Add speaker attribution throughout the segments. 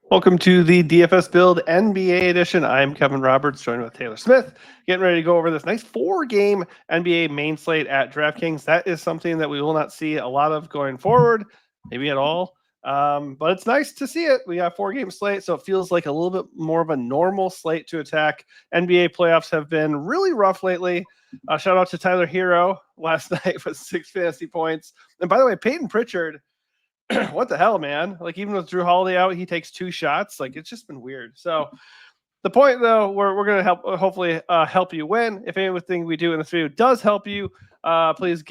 Speaker 1: Welcome to the DFS Build NBA edition. I'm Kevin Roberts, joined with Taylor Smith, getting ready to go over this nice 4-game NBA main slate at DraftKings. That is something that we will not see a lot of going forward, maybe at all. But it's nice to see it. We got 4-game slate, so it feels like a little bit more of a normal slate to attack. NBA playoffs have been really rough lately. Shout out to Tyler Hero last night with 6 fantasy points. And by the way, Peyton Pritchard, what the hell, man? Like, even with Drew Holiday out, he takes 2 shots. Like, it's just been weird. So the point, though, we're going to hopefully help you win. If anything we do in this video does help you, please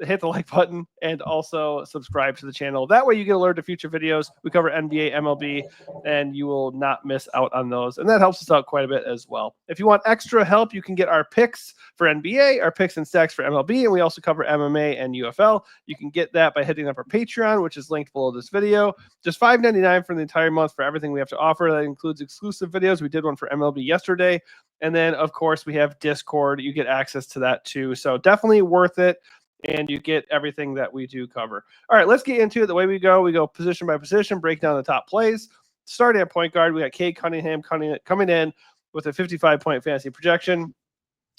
Speaker 1: hit the like button and also subscribe to the channel. That way you get alerted to future videos. We cover NBA, MLB, and you will not miss out on those. And that helps us out quite a bit as well. If you want extra help, you can get our picks for NBA, our picks and stacks for MLB, and we also cover MMA and UFL. You can get that by hitting up our Patreon, which is linked below this video. Just $5.99 for the entire month for everything we have to offer. That includes exclusive videos. We did one for MLB yesterday. And then, of course, we have Discord. You get access to that too. So definitely worth it. And you get everything that we do cover. All right, let's get into it. The way we go position by position, break down the top plays. Starting at point guard, we got Cade Cunningham coming in with a 55-point fantasy projection.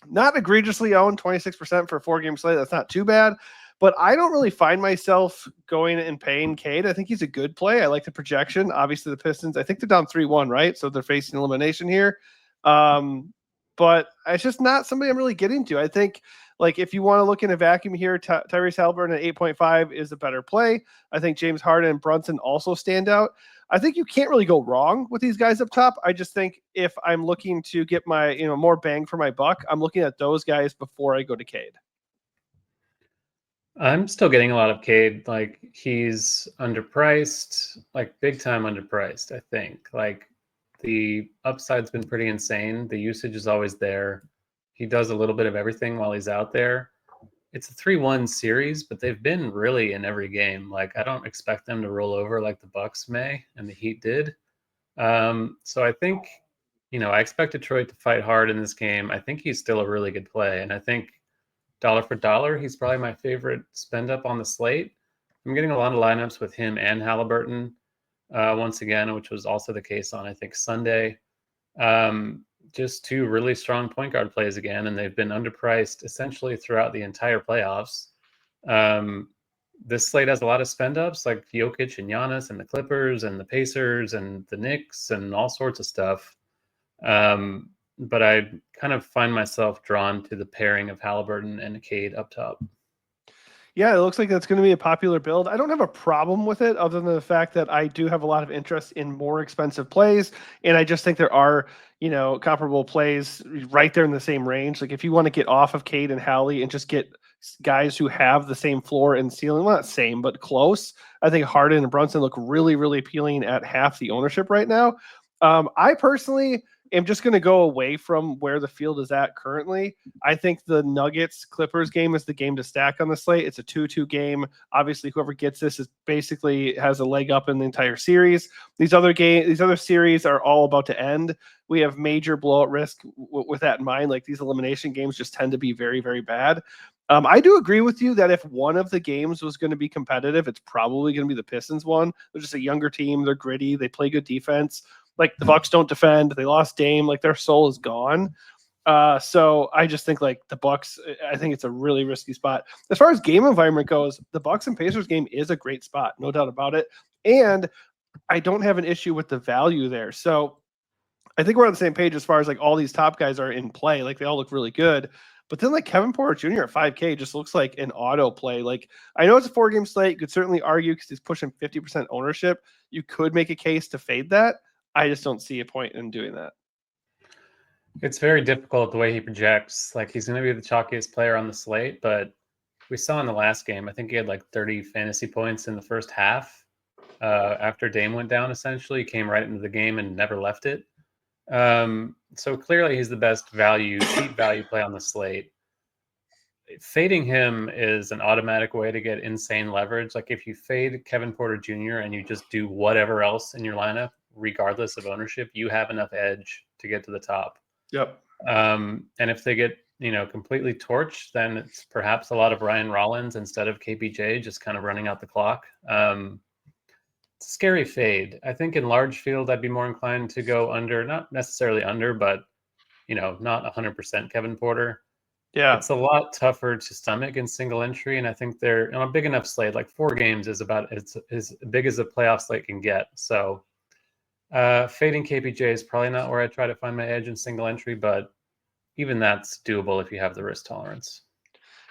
Speaker 1: Not egregiously owned, 26% for a 4-game slate. That's not too bad. But I don't really find myself going and paying Cade. I think he's a good play. I like the projection. Obviously, the Pistons, I think they're down 3-1, right? So they're facing elimination here. But it's just not somebody I'm really getting to. I think, like, if you want to look in a vacuum here, Tyrese Haliburton at 8.5 is a better play. I think James Harden and Brunson also stand out. I think you can't really go wrong with these guys up top. I just think if I'm looking to get my, more bang for my buck, I'm looking at those guys before I go to Cade.
Speaker 2: I'm still getting a lot of Cade. Like, he's underpriced, like big time underpriced, I think. Like, the upside's been pretty insane. The usage is always there. He does a little bit of everything while he's out there. It's a 3-1 series, but they've been really in every game. Like, I don't expect them to roll over like the Bucks may and the Heat did. So I think, I expect Detroit to fight hard in this game. I think he's still a really good play. And I think dollar for dollar, he's probably my favorite spend up on the slate. I'm getting a lot of lineups with him and Halliburton once again, which was also the case on, I think, Sunday. Just 2 really strong point guard plays again, and they've been underpriced essentially throughout the entire playoffs. This slate has a lot of spend ups like Jokic and Giannis and the Clippers and the Pacers and the Knicks and all sorts of stuff. But I kind of find myself drawn to the pairing of Halliburton and Cade up top.
Speaker 1: Yeah, it looks like that's going to be a popular build. I don't have a problem with it other than the fact that I do have a lot of interest in more expensive plays. And I just think there are, comparable plays right there in the same range. Like, if you want to get off of Cade and Hallie and just get guys who have the same floor and ceiling, well, not same, but close, I think Harden and Brunson look really, really appealing at half the ownership right now. I personally am just going to go away from where the field is at currently. I think the Nuggets Clippers game is the game to stack on the slate. It's a 2-2 game. Obviously, whoever gets this is basically has a leg up in the entire series. These other series are all about to end. We have major blowout risk with that in mind. Like, these elimination games just tend to be very, very bad. I do agree with you that if one of the games was going to be competitive, it's probably going to be the Pistons one. They're just a younger team. They're gritty. They play good defense. Like, the Bucks don't defend. They lost Dame. Like, their soul is gone. So I just think, like, the Bucks, I think it's a really risky spot. As far as game environment goes, the Bucks and Pacers game is a great spot, no doubt about it. And I don't have an issue with the value there. So I think we're on the same page as far as, like, all these top guys are in play. Like, they all look really good. But then, like, Kevin Porter Jr. at 5K just looks like an auto play. Like, I know it's a 4-game slate. You could certainly argue because he's pushing 50% ownership. You could make a case to fade that. I just don't see a point in doing that.
Speaker 2: It's very difficult the way he projects. Like, he's going to be the chalkiest player on the slate, but we saw in the last game, I think he had like 30 fantasy points in the first half. After Dame went down, essentially, he came right into the game and never left it. So clearly he's the best cheap value play on the slate. Fading him is an automatic way to get insane leverage. Like, if you fade Kevin Porter Jr. and you just do whatever else in your lineup, regardless of ownership, you have enough edge to get to the top.
Speaker 1: Yep.
Speaker 2: And if they get, completely torched, then it's perhaps a lot of Ryan Rollins instead of KPJ, just kind of running out the clock. It's a scary fade. I think in large field, I'd be more inclined to go under, not necessarily under, but not 100% Kevin Porter.
Speaker 1: Yeah.
Speaker 2: It's a lot tougher to stomach in single entry, and I think they're on a big enough slate. Like 4 games is about it's as big as a playoff slate can get. So fading KPJ is probably not where I try to find my edge in single entry, but even that's doable if you have the risk tolerance.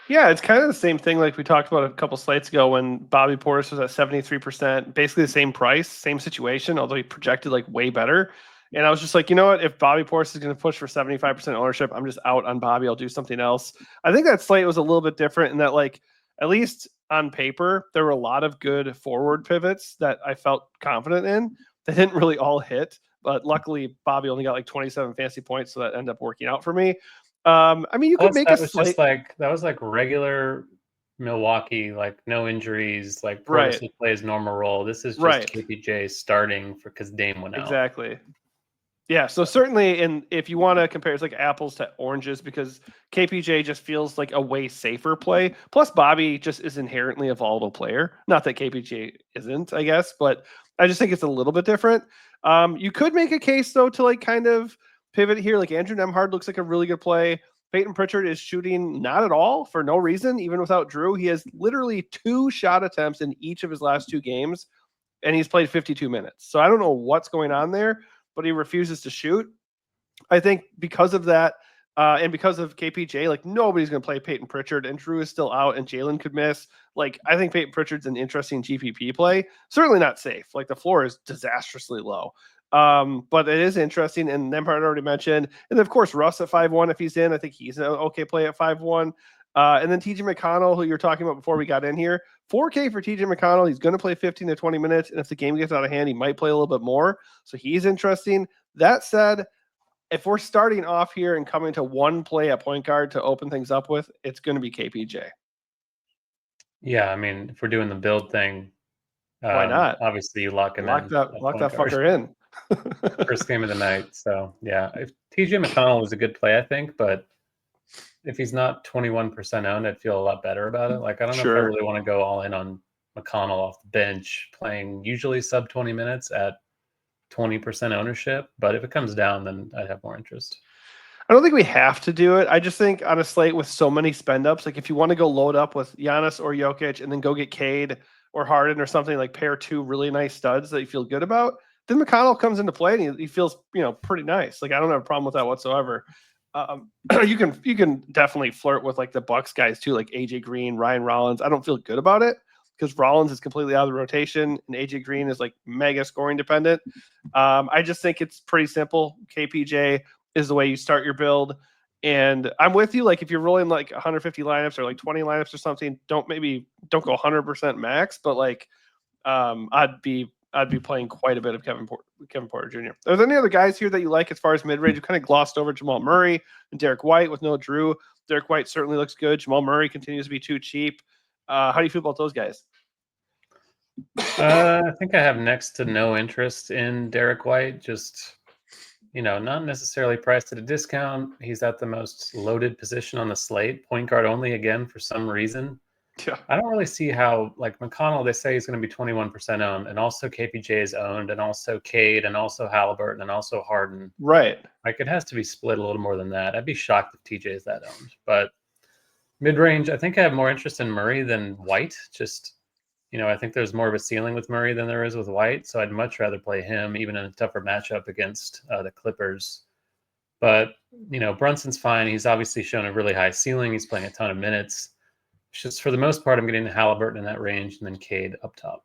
Speaker 1: Yeah, it's kind of the same thing like we talked about a couple slates ago when Bobby Portis was at 73%, basically the same price, same situation, although he projected like way better. And I was just like, you know what? If Bobby Portis is going to push for 75% ownership, I'm just out on Bobby. I'll do something else. I think that slate was a little bit different in that, like, at least on paper, there were a lot of good forward pivots that I felt confident in. They didn't really all hit, but luckily Bobby only got like 27 fantasy points, so that ended up working out for me. I mean, you could
Speaker 2: Plus,
Speaker 1: make a
Speaker 2: that was
Speaker 1: slate.
Speaker 2: just like regular Milwaukee, like no injuries, like
Speaker 1: Right.
Speaker 2: Portis will play his normal role. This is just
Speaker 1: Right.
Speaker 2: KPJ starting because Dame went out.
Speaker 1: Exactly. Yeah. So certainly, if you want to compare, it's like apples to oranges because KPJ just feels like a way safer play. Plus, Bobby just is inherently a volatile player. Not that KPJ isn't, I guess, but I just think it's a little bit different. You could make a case though to like kind of pivot here. Like Andrew Nemhard looks like a really good play. Peyton Pritchard is shooting not at all for no reason, even without Drew. He has literally 2 shot attempts in each of his last 2 games, and he's played 52 minutes. So I don't know what's going on there, but he refuses to shoot. I think because of that, and because of KPJ, like nobody's going to play Peyton Pritchard, and Drew is still out, and Jalen could miss. Like I think Peyton Pritchard's an interesting GPP play. Certainly not safe. Like the floor is disastrously low. But it is interesting, and Nemhard already mentioned, and of course Russ at 5-1 if he's in. I think he's an okay play at 5-1. And then TJ McConnell, who you're talking about before we got in here, 4K for TJ McConnell. He's going to play 15 to 20 minutes, and if the game gets out of hand, he might play a little bit more. So he's interesting. That said, if we're starting off here and coming to one play at point guard to open things up with, it's going to be KPJ.
Speaker 2: Yeah, I mean, if we're doing the build thing,
Speaker 1: Why not?
Speaker 2: obviously you lock him
Speaker 1: Lock
Speaker 2: in.
Speaker 1: that fucker in.
Speaker 2: First game of the night. So yeah, if TJ McConnell was a good play, I think, but if he's not 21% owned, I'd feel a lot better about it. Like I don't know if I really want to go all in on McConnell off the bench playing usually sub 20 minutes at 20% ownership, but if it comes down, then I'd have more interest.
Speaker 1: I don't think we have to do it. I just think on a slate with so many spend ups, like if you want to go load up with Giannis or Jokic and then go get Cade or Harden or something, like pair 2 really nice studs that you feel good about, then McConnell comes into play and he feels pretty nice. Like I don't have a problem with that whatsoever. You can definitely flirt with like the Bucks guys too, like AJ Green, Ryan Rollins. I don't feel good about it because Rollins is completely out of the rotation and AJ Green is like mega scoring dependent. I just think it's pretty simple. KPJ is the way you start your build. And I'm with you. Like if you're rolling like 150 lineups or like 20 lineups or something, don't go 100% max, but like I'd be playing quite a bit of Kevin Porter Jr. Are there any other guys here that you like as far as mid range? You kind of glossed over Jamal Murray and Derek White with no Drew. Derek White certainly looks good. Jamal Murray continues to be too cheap. How do you feel about those guys?
Speaker 2: I think I have next to no interest in Derek White. Just not necessarily priced at a discount. He's at the most loaded position on the slate, point guard only again for some reason.
Speaker 1: Yeah.
Speaker 2: I don't really see how, like McConnell, they say he's going to be 21% owned, and also KPJ is owned, and also Cade, and also Halliburton, and also Harden.
Speaker 1: Right.
Speaker 2: Like it has to be split a little more than that. I'd be shocked if TJ is that owned. But mid-range, I think I have more interest in Murray than White. Just, I think there's more of a ceiling with Murray than there is with White. So I'd much rather play him, even in a tougher matchup against the Clippers. But, Brunson's fine. He's obviously shown a really high ceiling. He's playing a ton of minutes. It's just for the most part, I'm getting Halliburton in that range and then Cade up top.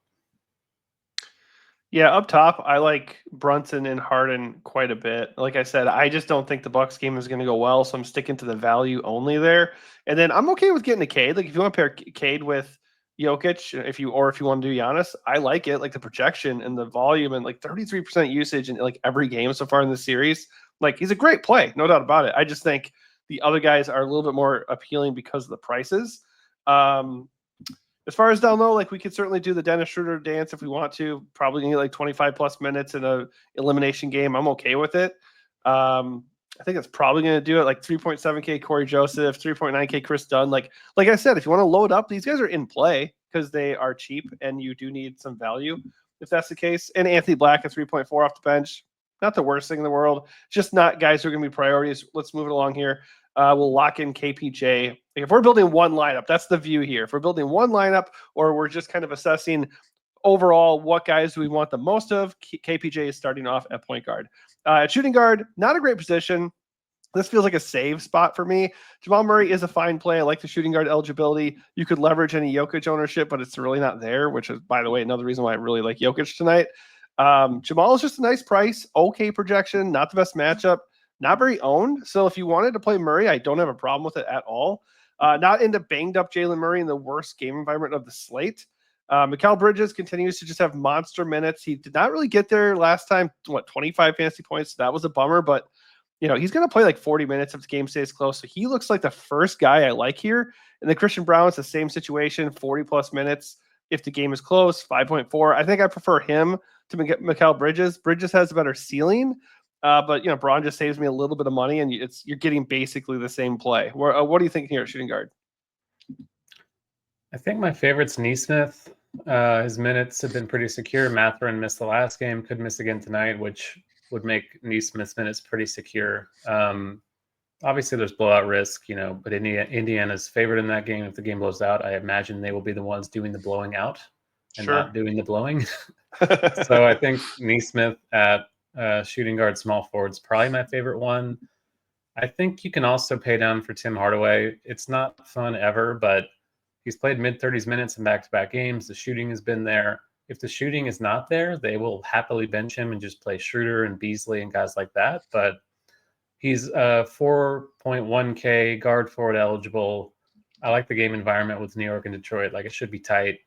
Speaker 1: Yeah, up top, I like Brunson and Harden quite a bit. Like I said, I just don't think the Bucks game is going to go well, so I'm sticking to the value only there. And then I'm okay with getting a Cade. Like if you want to pair Cade with Jokic, if you want to do Giannis, I like it. Like the projection and the volume and like 33% usage in like every game so far in the series. Like he's a great play, no doubt about it. I just think the other guys are a little bit more appealing because of the prices. As far as down low, like we could certainly do the Dennis Schroeder dance if we want to. Probably gonna get like 25 plus minutes in a elimination game. I'm okay with it. I think it's probably gonna do it like 3.7K Corey Joseph, 3.9K Chris Dunn. Like I said, if you want to load up, these guys are in play because they are cheap and you do need some value. if that's the case. And Anthony Black at 3.4 off the bench. Not the worst thing in the world. Just not guys who are going to be priorities. Let's move it along here. We'll lock in KPJ. Like if we're building one lineup, that's the view here. If we're building one lineup or we're just kind of assessing overall what guys do we want the most of, KPJ is starting off at point guard. At shooting guard, not a great position. This feels like a save spot for me. Jamal Murray is a fine play. I like the shooting guard eligibility. You could leverage any Jokic ownership, but it's really not there, which is, by the way, another reason why I really like Jokic tonight. Jamal is just a nice price, okay projection, not the best matchup, not very owned. So if you wanted to play Murray, I don't have a problem with it at all. Not into banged up Jalen Murray in the worst game environment of the slate. Mikal Bridges continues to just have monster minutes. He did not really get there last time, 25 fantasy points. So that was a bummer, but he's going to play like 40 minutes if the game stays close. So he looks like the first guy I like here. And then Christian Brown is the same situation, 40 plus minutes. If the game is close, 5.4. I think I prefer him to Mikal Bridges. Bridges has a better ceiling, but Braun just saves me a little bit of money, and you're getting basically the same play. What do you think here at shooting guard?
Speaker 2: I think my favorite's Neesmith. His minutes have been pretty secure. Mathurin missed the last game, could miss again tonight, which would make Neesmith's minutes pretty secure. Obviously, there's blowout risk, but Indiana's favored in that game. If the game blows out, I imagine they will be the ones doing the blowing out and not doing the blowing. So I think Neesmith at shooting guard, small forward is probably my favorite one. I think you can also pay down for Tim Hardaway. It's not fun ever, but he's played mid-30s minutes in back-to-back games. The shooting has been there. If the shooting is not there, they will happily bench him and just play Schroeder and Beasley and guys like that. But he's 4.1K guard forward eligible. I like the game environment with New York and Detroit. Like, it should be tight,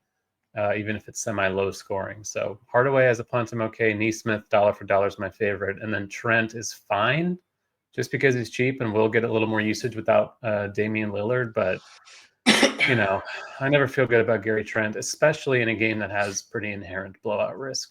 Speaker 2: even if it's semi-low scoring. So Hardaway as a punt, I'm okay. Neesmith, dollar for dollar is my favorite. And then Trent is fine just because he's cheap and will get a little more usage without Damian Lillard. But I never feel good about Gary Trent, especially in a game that has pretty inherent blowout risk.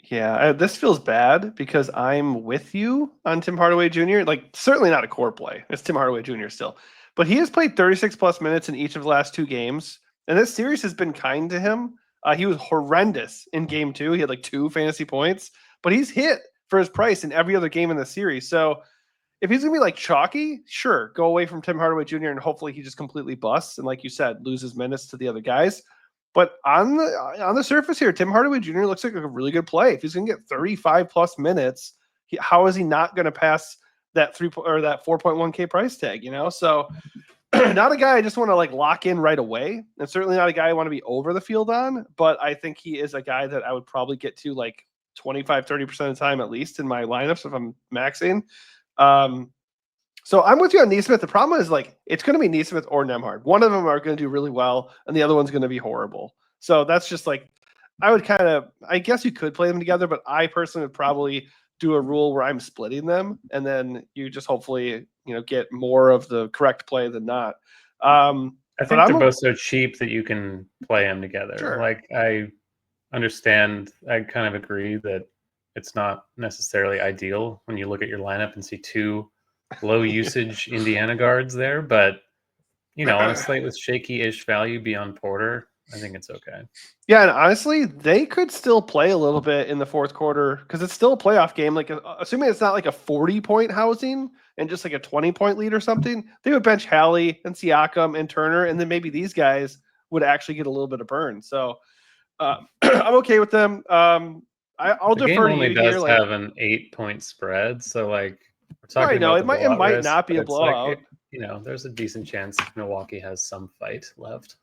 Speaker 1: Yeah, this feels bad because I'm with you on Tim Hardaway Jr. Like, certainly not a core play. It's Tim Hardaway Jr. still. But he has played 36 plus minutes in each of the last two games. And this series has been kind to him. He was horrendous in game 2. He had like 2 fantasy points. But he's hit for his price in every other game in the series. So if he's going to be like chalky, sure, go away from Tim Hardaway Jr. and hopefully he just completely busts. And like you said, loses minutes to the other guys. But on the surface here, Tim Hardaway Jr. looks like a really good play. If he's going to get 35 plus minutes, how is he not going to pass that 4.1K price tag? So not a guy I just want to like lock in right away, and certainly not a guy I want to be over the field on. But I think he is a guy that I would probably get to like 25-30% of the time at least in my lineups if I'm maxing. So I'm with you on Neesmith. The problem is like it's going to be Neesmith or Nembhard. One of them are going to do really well, and the other one's going to be horrible. So that's just like I guess you could play them together, but I personally would probably do a rule where I'm splitting them, and then you just hopefully get more of the correct play than not.
Speaker 2: I think they're both so cheap that you can play them together.
Speaker 1: Sure.
Speaker 2: Like, I understand. I kind of agree that it's not necessarily ideal when you look at your lineup and see 2 low usage Indiana guards there, but on a slate with shaky-ish value beyond Porter, I think it's okay.
Speaker 1: Yeah, and honestly, they could still play a little bit in the fourth quarter because it's still a playoff game. Like, assuming it's not like a 40-point housing and just like a 20-point lead or something, they would bench Hallie and Siakam and Turner, and then maybe these guys would actually get a little bit of burn. So I'm okay with them. I'll defer to you here.
Speaker 2: The game only does have an 8-point spread, so like we're talking about
Speaker 1: it might not be a blowout.
Speaker 2: Like, there's a decent chance Milwaukee has some fight left.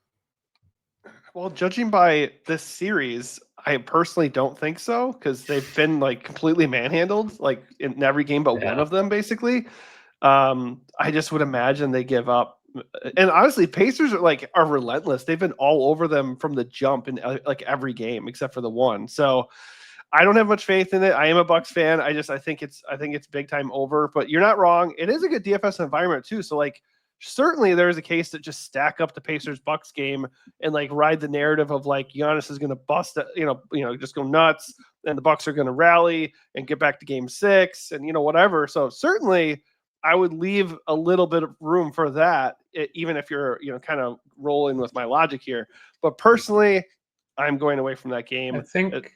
Speaker 1: Well, judging by this series, I personally don't think so because they've been like completely manhandled, like in every game but one of them, basically. I just would imagine they give up. And honestly, Pacers are relentless. They've been all over them from the jump in like every game except for the one. So I don't have much faith in it. I am a Bucks fan. I think it's big time over. But you're not wrong. It is a good DFS environment too. So like certainly there is a case to just stack up the Pacers Bucks game and like ride the narrative of like Giannis is going to bust, just go nuts, and the Bucks are going to rally and get back to Game 6 and whatever. So certainly I would leave a little bit of room for that, even if you're kind of rolling with my logic here. But personally, I'm going away from that game.
Speaker 2: I think,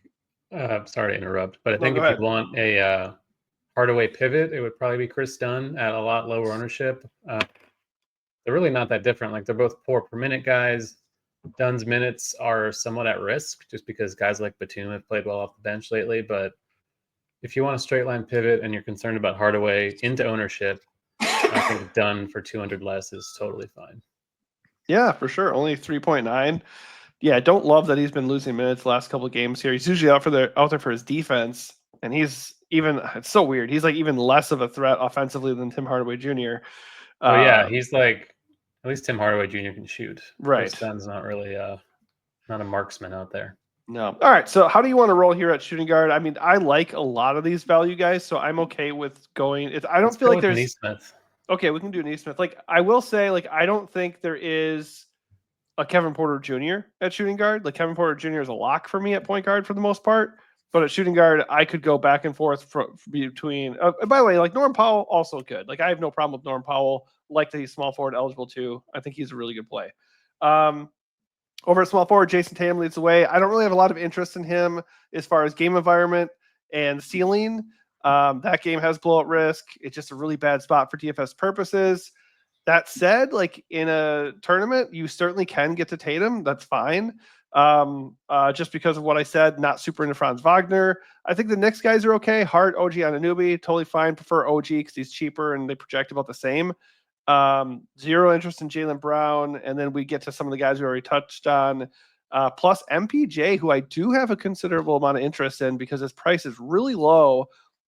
Speaker 2: sorry to interrupt, but I
Speaker 1: No,
Speaker 2: think
Speaker 1: go
Speaker 2: if you
Speaker 1: ahead.
Speaker 2: want a Hardaway pivot, it would probably be Chris Dunn at a lot lower ownership. They're really not that different. Like they're both poor per minute guys. Dunn's minutes are somewhat at risk just because guys like Batum have played well off the bench lately. But if you want a straight line pivot and you're concerned about Hardaway into ownership, I think Dunn for 200 less is totally fine.
Speaker 1: Yeah, for sure. Only 3.9. Yeah, I don't love that he's been losing minutes the last couple of games here. He's usually out there for his defense, and he's even. It's so weird. He's like even less of a threat offensively than Tim Hardaway Jr.
Speaker 2: Well, yeah, he's like at least Tim Hardaway Jr. can shoot.
Speaker 1: Right.
Speaker 2: Chris Dunn's not really not a marksman out there.
Speaker 1: No. All right. So how do you want to roll here at shooting guard? I mean, I like a lot of these value guys, so I'm okay with going. I don't
Speaker 2: Let's
Speaker 1: feel
Speaker 2: go
Speaker 1: like
Speaker 2: with
Speaker 1: there's.
Speaker 2: Neesmith.
Speaker 1: Okay, we can do Neesmith. Like I will say, like I don't think there is a Kevin Porter Jr. at shooting guard. Like Kevin Porter Jr. is a lock for me at point guard for the most part. But at shooting guard, I could go back and forth between. By the way, like Norm Powell, also good. Like I have no problem with Norm Powell. Like that he's small forward eligible too. I think he's a really good play. Over at small forward, Jason Tatum leads the way. I don't really have a lot of interest in him as far as game environment and ceiling. That game has blowout risk. It's just a really bad spot for DFS purposes. That said, like in a tournament, you certainly can get to Tatum. That's fine. Just because of what I said, not super into Franz Wagner. I think the Knicks guys are okay. Hart, OG Anunoby, totally fine. Prefer OG because he's cheaper and they project about the same. Zero interest in Jaylen Brown. And then we get to some of the guys we already touched on. Plus MPJ, who I do have a considerable amount of interest in because his price is really low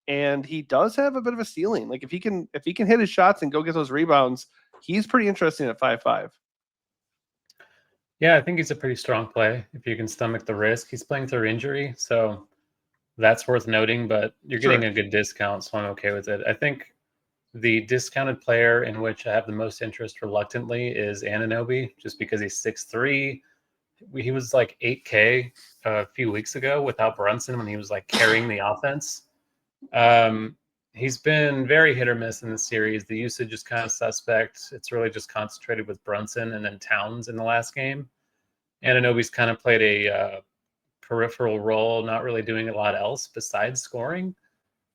Speaker 1: and he does have a bit of a ceiling. Like if he can hit his shots and go get those rebounds, he's pretty interesting at 5.5.
Speaker 2: Yeah, I think he's a pretty strong play if you can stomach the risk. He's playing through injury, so that's worth noting, but you're getting a good discount, so I'm okay with it. I think the discounted player in which I have the most interest reluctantly is Anunoby, just because he's 6'3". He was like 8K a few weeks ago without Brunson when he was like carrying the offense. He's been very hit or miss in the series. The usage is kind of suspect. It's really just concentrated with Brunson and then Towns in the last game. Anunoby's kind of played a peripheral role, not really doing a lot else besides scoring.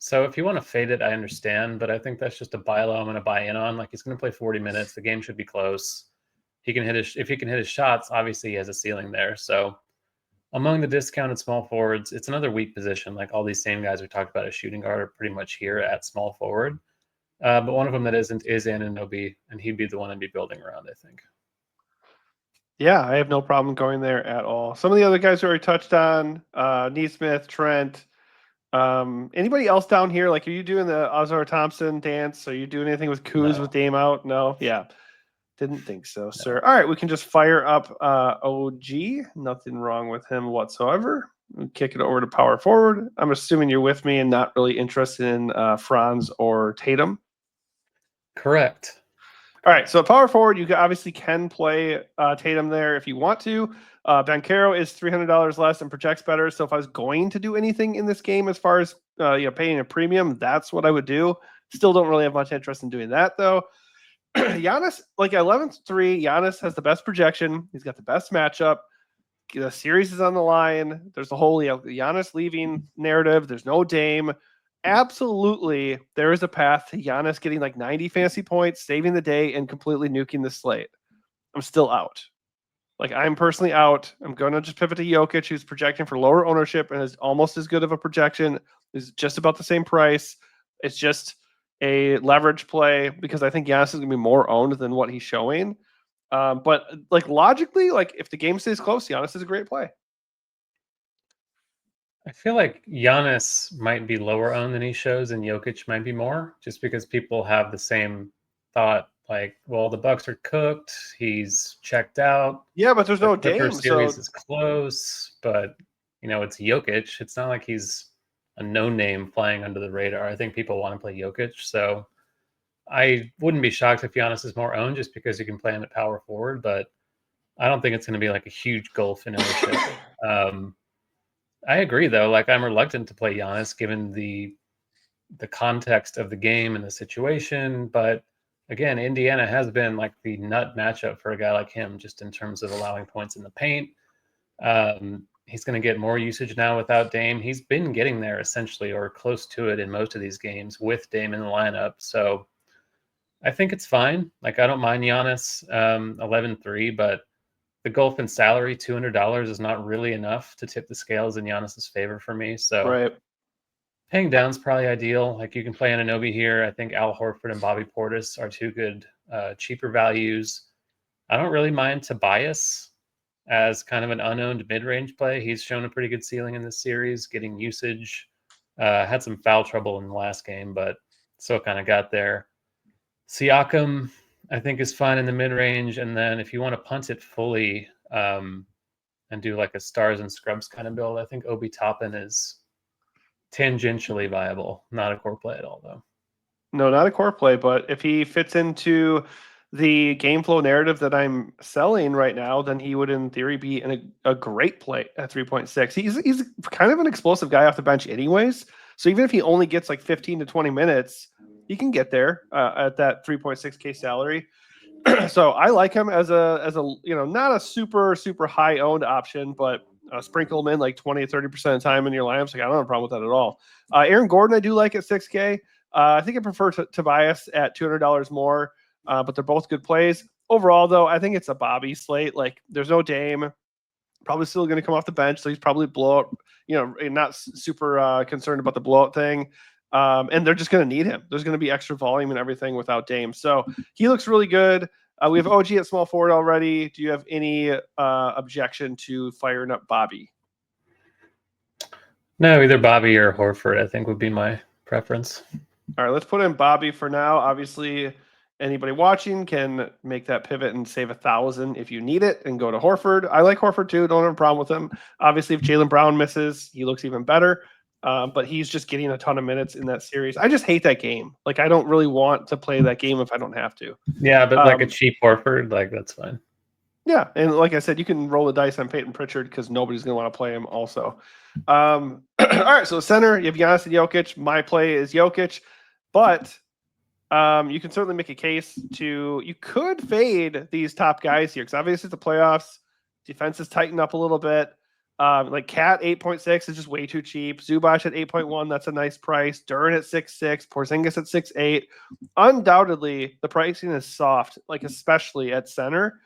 Speaker 2: So if you want to fade it, I understand, but I think that's just a buy low I'm going to buy in on. Like he's going to play 40 minutes. The game should be close. If he can hit his shots, obviously he has a ceiling there. So among the discounted small forwards, it's another weak position. Like all these same guys we talked about as shooting guard are pretty much here at small forward. But one of them that isn't is Anunoby, and he'd be the one I'd be building around, I think.
Speaker 1: Yeah, I have no problem going there at all. Some of the other guys we already touched on, Neesmith, Trent. Anybody else down here? Like, are you doing the Ozar Thompson dance? Are you doing anything with Kuz with Dame out? No? Yeah. Didn't think so, sir. All right, we can just fire up OG. Nothing wrong with him whatsoever. We'll kick it over to power forward. I'm assuming you're with me and not really interested in Franz or Tatum.
Speaker 2: Correct.
Speaker 1: All right, so power forward, you obviously can play Tatum there if you want to. Banchero is $300 less and projects better. So if I was going to do anything in this game as far as paying a premium, that's what I would do. Still don't really have much interest in doing that though. Giannis, like 11th-3, Giannis has the best projection. He's got the best matchup. The series is on the line. There's the whole Giannis leaving narrative. There's no Dame. Absolutely, there is a path to Giannis getting like 90 fantasy points, saving the day, and completely nuking the slate. I'm still out. Like I'm personally out. I'm going to just pivot to Jokic, who's projecting for lower ownership and is almost as good of a projection. Is just about the same price. It's just a leverage play because I think Giannis is going to be more owned than what he's showing. But like logically, like if the game stays close, Giannis is a great play.
Speaker 2: I feel like Giannis might be lower owned than he shows, and Jokic might be more, just because people have the same thought. Like, well, the Bucks are cooked. He's checked out.
Speaker 1: Yeah, but there's no
Speaker 2: Clipper
Speaker 1: Dame,
Speaker 2: series
Speaker 1: so
Speaker 2: is close, but it's Jokic. It's not like he's a no-name flying under the radar. I think people want to play Jokic, so I wouldn't be shocked if Giannis is more owned just because you can play him at power forward, but I don't think it's going to be like a huge gulf in ownership. I agree, though. Like I'm reluctant to play Giannis given the context of the game and the situation, but again, Indiana has been like the nut matchup for a guy like him, just in terms of allowing points in the paint. He's going to get more usage now without Dame. He's been getting there essentially or close to it in most of these games with Dame in the lineup. So I think it's fine. Like, I don't mind Giannis 11-3, but the gulf in salary, $200, is not really enough to tip the scales in Giannis's favor for me. So
Speaker 1: Right.
Speaker 2: paying down is probably ideal. Like, you can play Anunoby here. I think Al Horford and Bobby Portis are two good cheaper values. I don't really mind Tobias as kind of an unowned mid-range play. He's shown a pretty good ceiling in this series, getting usage. Had some foul trouble in the last game, but still kind of got there. Siakam, I think, is fine in the mid-range. And then if you want to punt it fully and do like a stars and scrubs kind of build, I think Obi Toppin is tangentially viable. Not a core play at all, though.
Speaker 1: No, not a core play, but if he fits into the game flow narrative that I'm selling right now, then he would, in theory, be a great play at 3.6. He's kind of an explosive guy off the bench, anyways. So even if he only gets like 15 to 20 minutes, he can get there at that 3.6K salary. So I like him as a not a super high owned option, but sprinkle him in like 20 to 30% of the time in your lineups. Like, I don't have a problem with that at all. Aaron Gordon, I do like at 6K. I think I prefer Tobias at $200 more, but they're both good plays. Overall, though, I think it's a Bobby slate. Like, there's no Dame. Probably still going to come off the bench, so he's probably blowout. Not super concerned about the blowout thing. And they're just going to need him. There's going to be extra volume and everything without Dame. So he looks really good. We have OG at small forward already. Do you have any objection to firing up Bobby?
Speaker 2: No, either Bobby or Horford, I think, would be my preference.
Speaker 1: All right, let's put in Bobby for now. Obviously, anybody watching can make that pivot and save 1,000 if you need it and go to Horford. I like Horford too. Don't have a problem with him. Obviously, if Jaylen Brown misses, he looks even better. But he's just getting a ton of minutes in that series. I just hate that game. Like, I don't really want to play that game if I don't have to.
Speaker 2: Yeah, but like a cheap Horford, like, that's fine.
Speaker 1: Yeah, and like I said, you can roll the dice on Peyton Pritchard because nobody's going to want to play him also. All right, so center, you have Giannis and Jokic. My play is Jokic, but you can certainly make a case you could fade these top guys here because obviously it's the playoffs. Defenses tighten up a little bit. Like Cat 8.6 is just way too cheap. Zubac at 8.1, that's a nice price. Duren at 6.6, Porzingis at 6.8. Undoubtedly, the pricing is soft, like especially at center.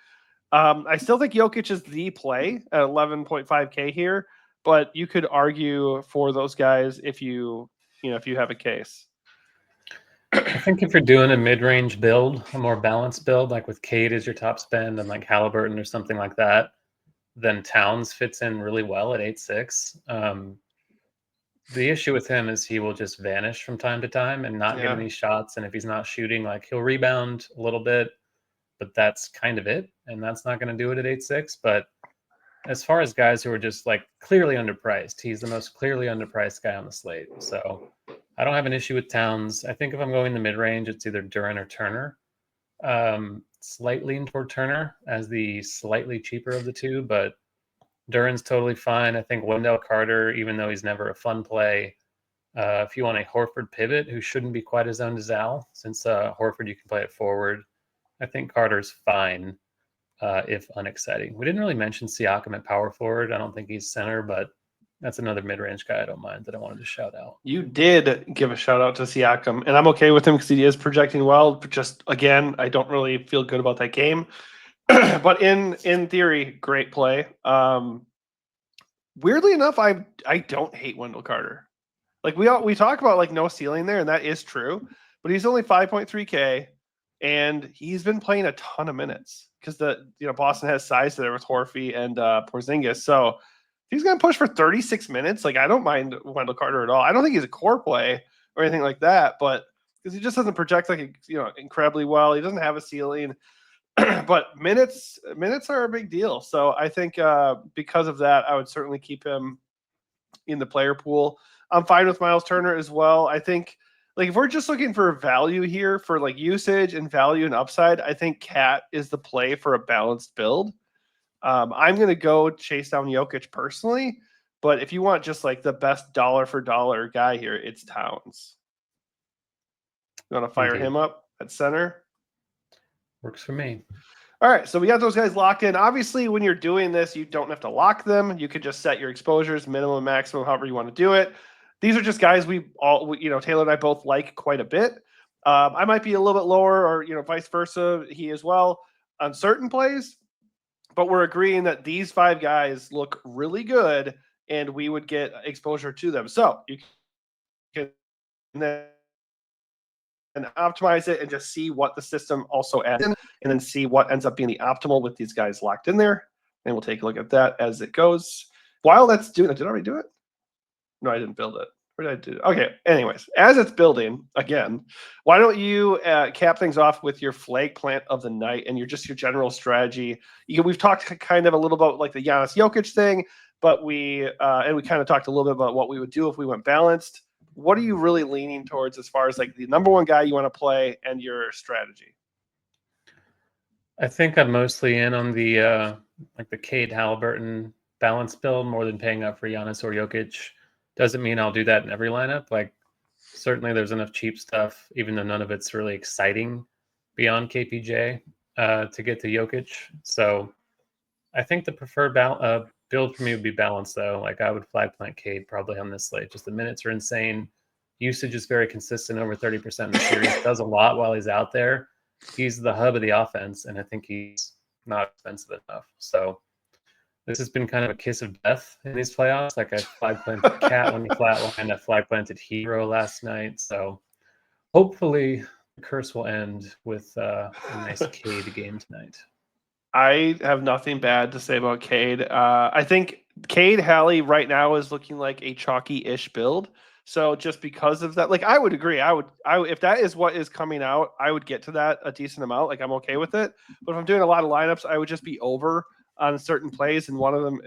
Speaker 1: I still think Jokic is the play at 11.5K here, but you could argue for those guys if you have a case.
Speaker 2: I think if you're doing a mid-range build, a more balanced build, like with Cade as your top spend and like Halliburton or something like that, then Towns fits in really well at 8.6. The issue with him is he will just vanish from time to time and not get any shots. And if he's not shooting, like, he'll rebound a little bit, but that's kind of it. And that's not going to do it at 8.6. But as far as guys who are just like clearly underpriced, he's the most clearly underpriced guy on the slate. So I don't have an issue with Towns. I think if I'm going the mid-range, it's either Duren or Turner. Slight lean toward Turner as the slightly cheaper of the two, but Duren's totally fine. I think Wendell Carter, even though he's never a fun play, if you want a Horford pivot who shouldn't be quite as owned as Al, since Horford you can play it forward, I think Carter's fine, if unexciting. We didn't really mention Siakam at power forward. I don't think he's center, but that's another mid-range guy I don't mind that I wanted to shout out.
Speaker 1: You did give a shout out to Siakam, and I'm okay with him because he is projecting well. But just, again, I don't really feel good about that game. But in theory, great play. Weirdly enough, I don't hate Wendell Carter. Like, we talk about like no ceiling there, and that is true. But he's only 5.3K, and he's been playing a ton of minutes because Boston has size there with Horford and Porzingis. So if he's going to push for 36 minutes, like, I don't mind Wendell Carter at all. I don't think he's a core play or anything like that, but because he just doesn't project like incredibly well. He doesn't have a ceiling. But minutes are a big deal. So I think because of that, I would certainly keep him in the player pool. I'm fine with Miles Turner as well. I think, like, if we're just looking for value here for like usage and value and upside, I think Cat is the play for a balanced build. I'm going to go chase down Jokic personally, but if you want just like the best dollar for dollar guy here, it's Towns. You want to fire him up at center?
Speaker 2: Works for me.
Speaker 1: All right, so we got those guys locked in. Obviously, when you're doing this, you don't have to lock them. You could just set your exposures, minimum, maximum, however you want to do it. These are just guys Taylor and I both like quite a bit. I might be a little bit lower, or vice versa, he as well on certain plays. But we're agreeing that these 5 guys look really good, and we would get exposure to them. So you can then optimize it and just see what the system also adds in, and then see what ends up being the optimal with these guys locked in there. And we'll take a look at that as it goes. While that's doing it, did I already do it? No, I didn't build it. Where did I do it? Okay, anyways, as it's building, again, why don't you cap things off with your flag plant of the night and your general strategy. We've talked kind of a little about like the Giannis Jokic thing, but we kind of talked a little bit about what we would do if we went balanced. What are you really leaning towards as far as like the number one guy you want to play and your strategy?
Speaker 2: I think I'm mostly in on the like the Cade Halliburton balance build more than paying up for Giannis or Jokic. Doesn't mean I'll do that in every lineup. Like certainly there's enough cheap stuff, even though none of it's really exciting beyond KPJ to get to Jokic. So I think the preferred build for me would be balanced, though. Like I would flag plant Cade probably on this slate. Just the minutes are insane. Usage is very consistent, over 30% in the series. Does a lot while he's out there. He's the hub of the offense, and I think he's not expensive enough. So this has been kind of a kiss of death in these playoffs. Like I flag planted Cat on the flat line. I flag planted Hero last night. So hopefully the curse will end with a nice Cade game tonight.
Speaker 1: I have nothing bad to say about Cade. I think Cade Halley right now is looking like a chalky-ish build. So just because of that, like I would agree. I would if that is what is coming out, I would get to that a decent amount. Like I'm okay with it. But if I'm doing a lot of lineups, I would just be over on certain plays. And one of them,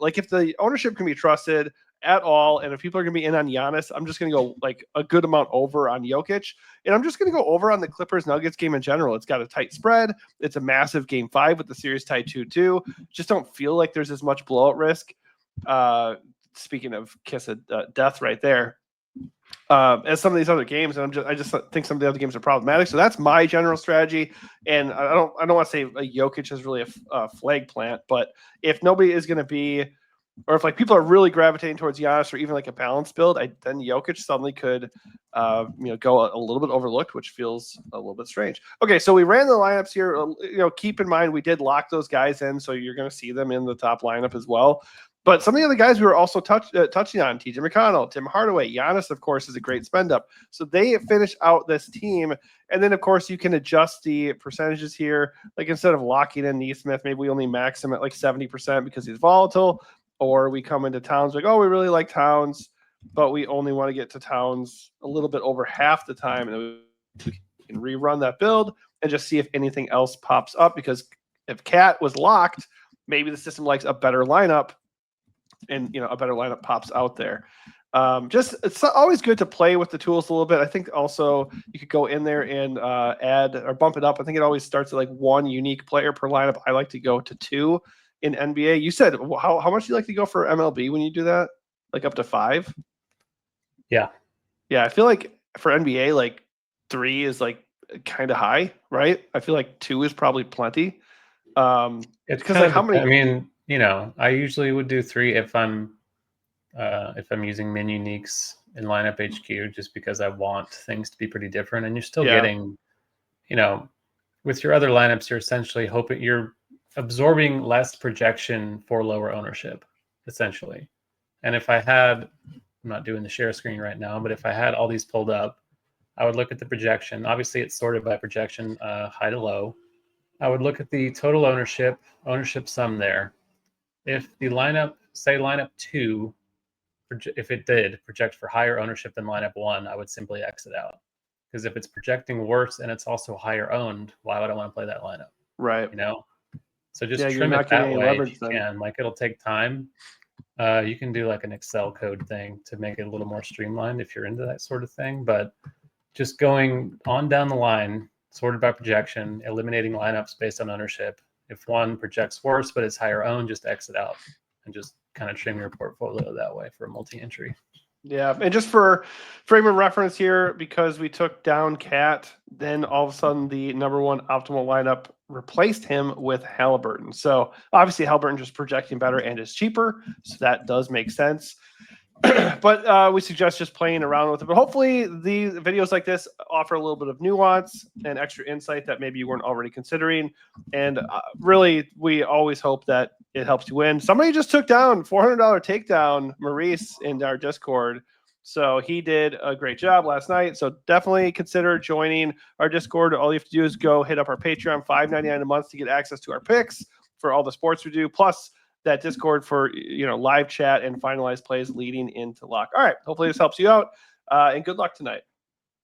Speaker 1: like if the ownership can be trusted at all, and if people are going to be in on Giannis, I'm just going to go like a good amount over on Jokic. And I'm just going to go over on the Clippers Nuggets game in general. It's got a tight spread. It's a massive game 5 with the series tied 2-2. Just don't feel like there's as much blowout risk. Speaking of kiss of death right there. As some of these other games, and I just think some of the other games are problematic. So that's my general strategy. And I don't want to say Jokic is really a flag plant, but if nobody is going to be, or if like people are really gravitating towards Giannis or even like a balanced build, then Jokic suddenly could, go a little bit overlooked, which feels a little bit strange. Okay, so we ran the lineups here. Keep in mind we did lock those guys in, so you're going to see them in the top lineup as well. But some of the other guys we were also touching on, TJ McConnell, Tim Hardaway, Giannis, of course, is a great spend up. So they finish out this team. And then, of course, you can adjust the percentages here. Like instead of locking in Neesmith, maybe we only max him at like 70% because he's volatile. Or we come into Towns like, oh, we really like Towns, but we only want to get to Towns a little bit over half the time. And then we can rerun that build and just see if anything else pops up. Because if Cat was locked, maybe the system likes a better lineup. And a better lineup pops out there. It's always good to play with the tools a little bit. I think also you could go in there and add or bump it up. I think it always starts at like 1 unique player per lineup. I like to go to 2 in NBA. You said how much do you like to go for MLB when you do that? Like up to 5?
Speaker 2: Yeah.
Speaker 1: I feel like for NBA, like 3 is like kind of high, right? I feel like 2 is probably plenty.
Speaker 2: It's
Speaker 1: because
Speaker 2: kind
Speaker 1: like
Speaker 2: of,
Speaker 1: how many?
Speaker 2: I mean, I usually would do 3 if I'm using min uniques in lineup HQ, just because I want things to be pretty different. And you're still getting, with your other lineups, you're essentially hoping you're absorbing less projection for lower ownership, essentially. And if I had, I'm not doing the share screen right now, but if I had all these pulled up, I would look at the projection. Obviously, it's sorted by projection, high to low. I would look at the total ownership sum there. If the lineup, say lineup 2, if it did project for higher ownership than lineup 1, I would simply exit out. Because if it's projecting worse and it's also higher owned, why would I want to play that lineup?
Speaker 1: Right.
Speaker 2: So just trim it that way if you can. Like it'll take time. You can do like an Excel code thing to make it a little more streamlined if you're into that sort of thing. But just going on down the line, sorted by projection, eliminating lineups based on ownership. If one projects worse but it's higher owned, just exit out and just kind of trim your portfolio that way for a multi-entry.
Speaker 1: Yeah, and just for frame of reference here, because we took down Cat, then all of a sudden the number one optimal lineup replaced him with Halliburton. So obviously Halliburton just projecting better and is cheaper, so that does make sense. But we suggest just playing around with it. But hopefully these videos like this offer a little bit of nuance and extra insight that maybe you weren't already considering. And really, we always hope that it helps you win. Somebody just took down $400 takedown, Maurice, in our Discord. So he did a great job last night. So definitely consider joining our Discord. All you have to do is go hit up our Patreon, $5.99 a month to get access to our picks for all the sports we do. Plus, that Discord for live chat and finalized plays leading into lock. All right, hopefully this helps you out, and good luck tonight.